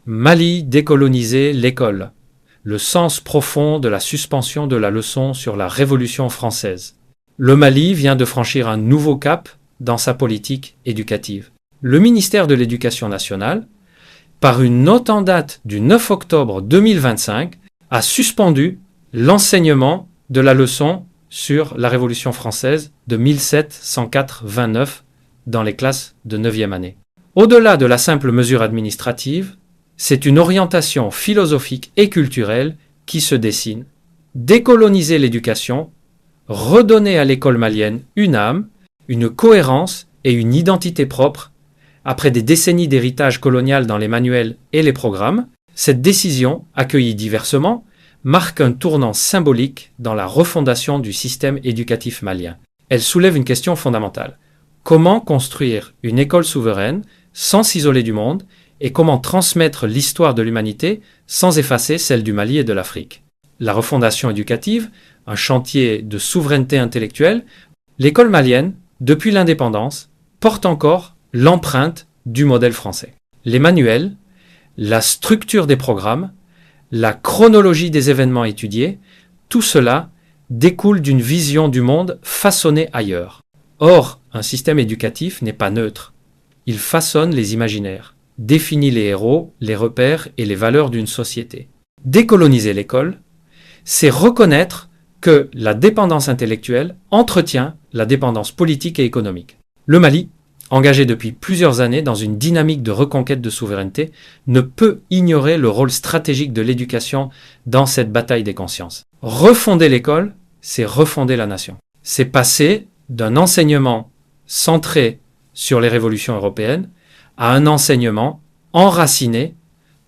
Mali décoloniser l'école. Le sens profond de la suspension de la leçon sur la Révolution française. Le Mali vient de franchir un nouveau cap dans sa politique éducative. Le ministère de l'Éducation nationale, par une note en date du 9 octobre 2025, a suspendu l'enseignement de la leçon sur la Révolution française de 1704-29 dans les classes de 9e année. Au-delà de la simple mesure administrative, c'est une orientation philosophique et culturelle qui se dessine. Décoloniser l'éducation, redonner à l'école malienne une âme, une cohérence et une identité propre. Après des décennies d'héritage colonial dans les manuels et les programmes, cette décision, accueillie diversement, marque un tournant symbolique dans la refondation du système éducatif malien. Elle soulève une question fondamentale. Comment construire une école souveraine sans s'isoler du monde et comment transmettre l'histoire de l'humanité sans effacer celle du Mali et de l'Afrique? La refondation éducative, un chantier de souveraineté intellectuelle, l'école malienne, depuis l'indépendance, porte encore l'empreinte du modèle français. Les manuels, la structure des programmes, la chronologie des événements étudiés, tout cela découle d'une vision du monde façonnée ailleurs. Or, un système éducatif n'est pas neutre. Il façonne les imaginaires, définit les héros, les repères et les valeurs d'une société. Décoloniser l'école, c'est reconnaître que la dépendance intellectuelle entretient la dépendance politique et économique. Le Mali, engagé depuis plusieurs années dans une dynamique de reconquête de souveraineté, ne peut ignorer le rôle stratégique de l'éducation dans cette bataille des consciences. Refonder l'école, c'est refonder la nation. C'est passer d'un enseignement centré sur les révolutions européennes à un enseignement enraciné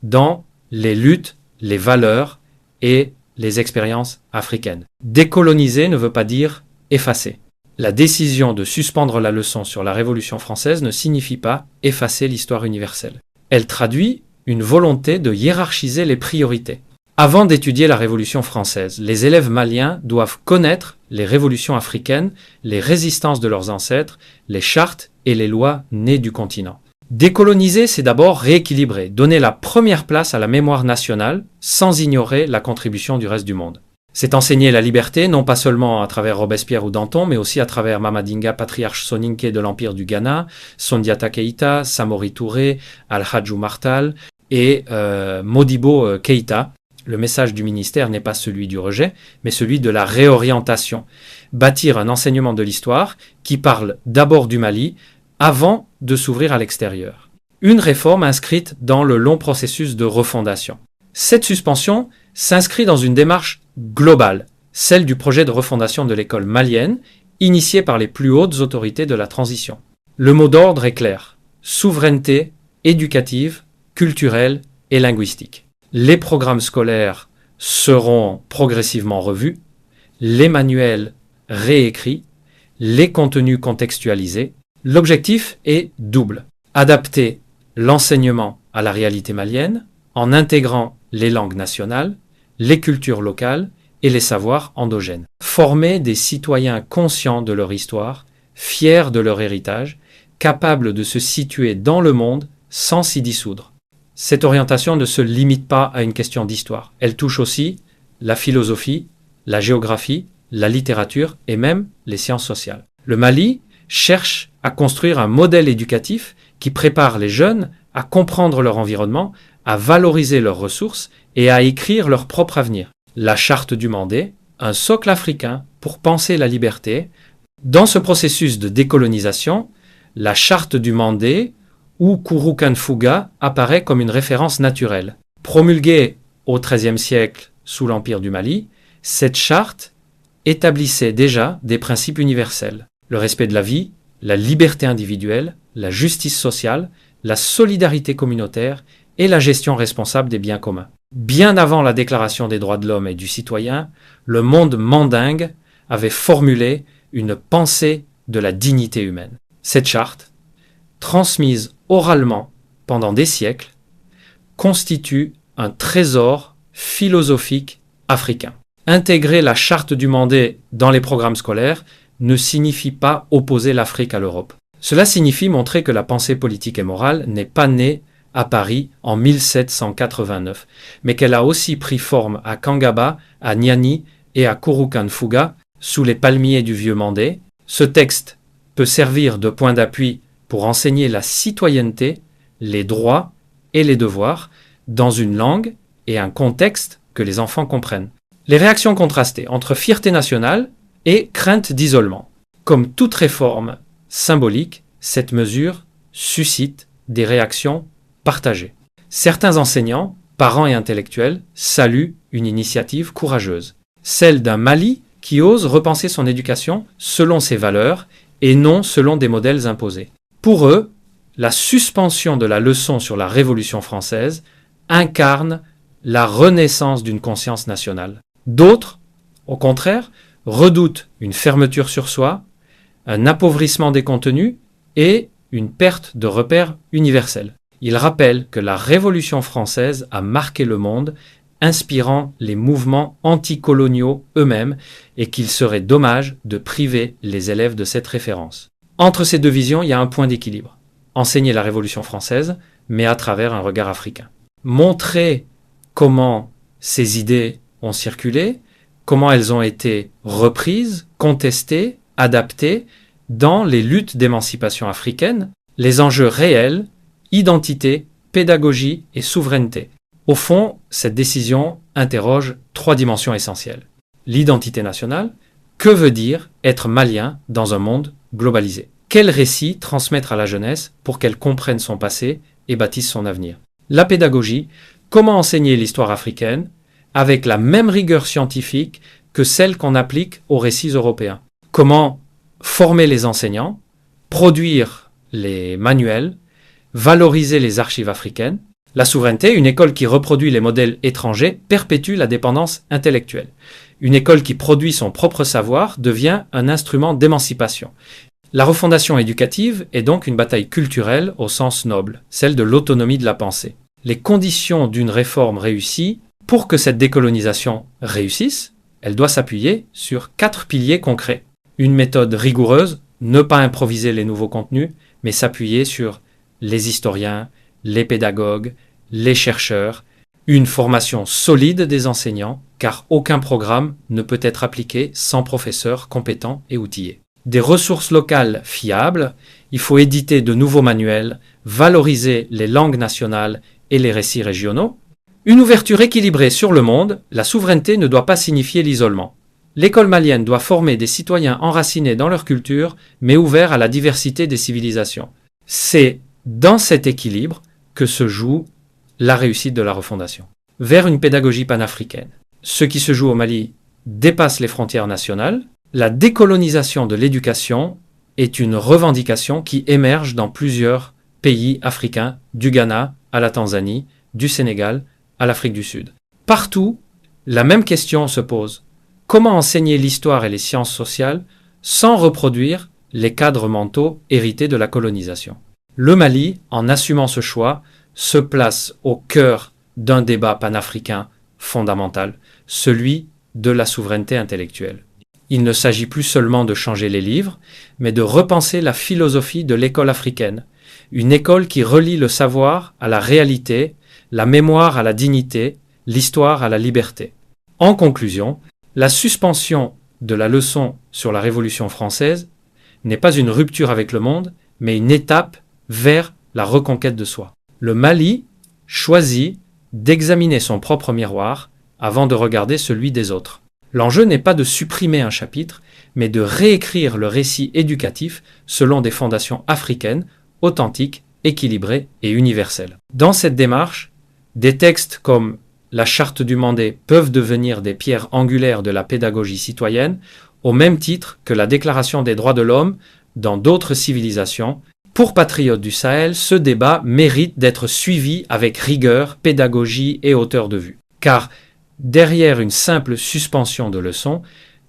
dans les luttes, les valeurs et les expériences africaines. Décoloniser ne veut pas dire effacer. La décision de suspendre la leçon sur la Révolution française ne signifie pas effacer l'histoire universelle. Elle traduit une volonté de hiérarchiser les priorités. Avant d'étudier la Révolution française, les élèves maliens doivent connaître les révolutions africaines, les résistances de leurs ancêtres, les chartes et les lois nées du continent. Décoloniser, c'est d'abord rééquilibrer, donner la première place à la mémoire nationale sans ignorer la contribution du reste du monde. C'est enseigner la liberté, non pas seulement à travers Robespierre ou Danton, mais aussi à travers Mamadinga, patriarche soninké de l'Empire du Ghana, Sondiata Keïta, Samori Touré, Al-Hadj Martal et Modibo Keïta. Le message du ministère n'est pas celui du rejet, mais celui de la réorientation. Bâtir un enseignement de l'histoire qui parle d'abord du Mali avant de s'ouvrir à l'extérieur. Une réforme inscrite dans le long processus de refondation. Cette suspension s'inscrit dans une démarche globale, celle du projet de refondation de l'école malienne, initié par les plus hautes autorités de la transition. Le mot d'ordre est clair, souveraineté éducative, culturelle et linguistique. Les programmes scolaires seront progressivement revus, les manuels réécrits, les contenus contextualisés. L'objectif est double. Adapter l'enseignement à la réalité malienne en intégrant les langues nationales, les cultures locales et les savoirs endogènes. Former des citoyens conscients de leur histoire, fiers de leur héritage, capables de se situer dans le monde sans s'y dissoudre. Cette orientation ne se limite pas à une question d'histoire. Elle touche aussi la philosophie, la géographie, la littérature et même les sciences sociales. Le Mali cherche à construire un modèle éducatif qui prépare les jeunes à comprendre leur environnement, à valoriser leurs ressources et à écrire leur propre avenir. La charte du Mandé, un socle africain pour penser la liberté. Dans ce processus de décolonisation, la charte du Mandé ou Kurukan-Fuga apparaît comme une référence naturelle. Promulguée au XIIIe siècle sous l'Empire du Mali, cette charte établissait déjà des principes universels. Le respect de la vie, la liberté individuelle, la justice sociale, la solidarité communautaire et la gestion responsable des biens communs. Bien avant la Déclaration des droits de l'homme et du citoyen, le monde mandingue avait formulé une pensée de la dignité humaine. Cette charte, transmise oralement pendant des siècles, constitue un trésor philosophique africain. Intégrer la charte du Mandé dans les programmes scolaires ne signifie pas opposer l'Afrique à l'Europe. Cela signifie montrer que la pensée politique et morale n'est pas née à Paris en 1789, mais qu'elle a aussi pris forme à Kangaba, à Niani et à Kurukan-Fuga, sous les palmiers du Vieux-Mandé. Ce texte peut servir de point d'appui pour enseigner la citoyenneté, les droits et les devoirs dans une langue et un contexte que les enfants comprennent. Les réactions contrastées entre fierté nationale et crainte d'isolement. Comme toute réforme symbolique, cette mesure suscite des réactions partagées. Certains enseignants, parents et intellectuels saluent une initiative courageuse, celle d'un Mali qui ose repenser son éducation selon ses valeurs et non selon des modèles imposés. Pour eux, la suspension de la leçon sur la Révolution française incarne la renaissance d'une conscience nationale. D'autres, au contraire, redoutent une fermeture sur soi, un appauvrissement des contenus et une perte de repères universels. Ils rappellent que la Révolution française a marqué le monde, inspirant les mouvements anticoloniaux eux-mêmes, et qu'il serait dommage de priver les élèves de cette référence. Entre ces deux visions, il y a un point d'équilibre. Enseigner la Révolution française, mais à travers un regard africain. Montrer comment ces idées ont circulé, comment elles ont été reprises, contestées, adaptées dans les luttes d'émancipation africaine, les enjeux réels, identité, pédagogie et souveraineté. Au fond, cette décision interroge 3 dimensions essentielles. L'identité nationale, que veut dire être malien dans un monde globalisé? Quel récit transmettre à la jeunesse pour qu'elle comprenne son passé et bâtisse son avenir? La pédagogie, comment enseigner l'histoire africaine avec la même rigueur scientifique que celle qu'on applique aux récits européens? Comment former les enseignants, produire les manuels, valoriser les archives africaines? La souveraineté, une école qui reproduit les modèles étrangers perpétue la dépendance intellectuelle. Une école qui produit son propre savoir devient un instrument d'émancipation. La refondation éducative est donc une bataille culturelle au sens noble, celle de l'autonomie de la pensée. Les conditions d'une réforme réussie, pour que cette décolonisation réussisse, elle doit s'appuyer sur 4 piliers concrets. Une méthode rigoureuse, ne pas improviser les nouveaux contenus, mais s'appuyer sur les historiens, les pédagogues, les chercheurs, une formation solide des enseignants, car aucun programme ne peut être appliqué sans professeurs compétents et outillés. Des ressources locales fiables, il faut éditer de nouveaux manuels, valoriser les langues nationales et les récits régionaux. Une ouverture équilibrée sur le monde, la souveraineté ne doit pas signifier l'isolement. L'école malienne doit former des citoyens enracinés dans leur culture, mais ouverts à la diversité des civilisations. C'est dans cet équilibre que se joue la réussite de la refondation. Vers une pédagogie panafricaine. Ce qui se joue au Mali dépasse les frontières nationales. La décolonisation de l'éducation est une revendication qui émerge dans plusieurs pays africains, du Ghana à la Tanzanie, du Sénégal à l'Afrique du Sud. Partout, la même question se pose. Comment enseigner l'histoire et les sciences sociales sans reproduire les cadres mentaux hérités de la colonisation? Le Mali, en assumant ce choix, se place au cœur d'un débat panafricain fondamental, celui de la souveraineté intellectuelle. Il ne s'agit plus seulement de changer les livres, mais de repenser la philosophie de l'école africaine, une école qui relie le savoir à la réalité, la mémoire à la dignité, l'histoire à la liberté. En conclusion, la suspension de la leçon sur la Révolution française n'est pas une rupture avec le monde, mais une étape vers la reconquête de soi. Le Mali choisit d'examiner son propre miroir avant de regarder celui des autres. L'enjeu n'est pas de supprimer un chapitre, mais de réécrire le récit éducatif selon des fondations africaines, authentiques, équilibrées et universelles. Dans cette démarche, des textes comme la Charte du Mandé peuvent devenir des pierres angulaires de la pédagogie citoyenne, au même titre que la Déclaration des droits de l'homme dans d'autres civilisations. Pour Patriotes du Sahel, ce débat mérite d'être suivi avec rigueur, pédagogie et hauteur de vue. Car derrière une simple suspension de leçons,